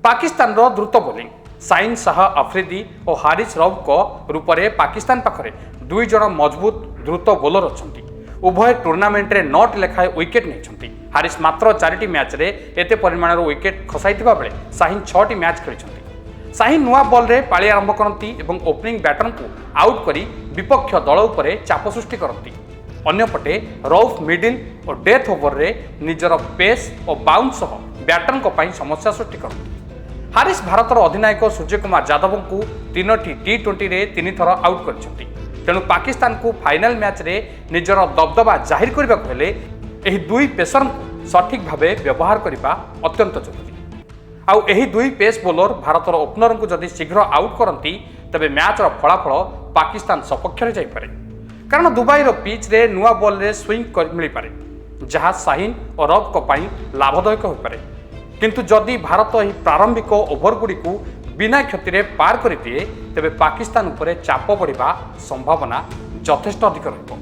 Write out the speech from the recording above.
पाकिस्तान द्रुत bowling sign Shah Afridi और हारिस रऊफ रूप में पाकिस्तान पाखरे दुई जन मजबूत द्रुत बोलर अच्छा उभय टूर्नामेंट रे 9 लेखाएं विकेट नहीं। हारिस मात्र 4टी मैच रे एते परिमाण विकेट खसाई बेले शाहीन 6टी मैच खेली। शाहीन नुआ बॉल रे पाली आरंभ करती और ओपनिंग बैटर को आउट करी विपक्ष दल उपरे चाप सृष्टि करती। अन्यपटे रऊफ मिडिल और डेथ ओवर रे निजर पेस और बाउंस सह बैटर समस्या सृष्टि करती। हारिस भारतर अधिनायक सूर्यकुमार यादव को 3टी टी20 रे 3 थर आउट करछंती। तेणु पाकिस्तान को फाइनल मैच रे निजर दबदबा जाहिर करबा हेले एही दुई पेसर को सठिक भावे व्यवहार करबा अत्यंत जरूरी। आउ एही दुई पेस बोलर भारतर ओपनर को जदि शीघ्र आउट करती तबे मैच रो फलाफल पाकिस्तान सपक्ष रे जाई पारे। कारण दुबई रो पिच रे नुआ बॉल रे स्विंग मिल पारे जहां शाहीन और रफ को पाई लाभदायक हो पारे। किंतु जदि भारत एही प्रारंभिक ओभर गुडी को बिना क्षति रे पार कर दिए तेबे पाकिस्तान उपरे चाप पड़िबा संभावना यथेष्ट अधिक रहिबो।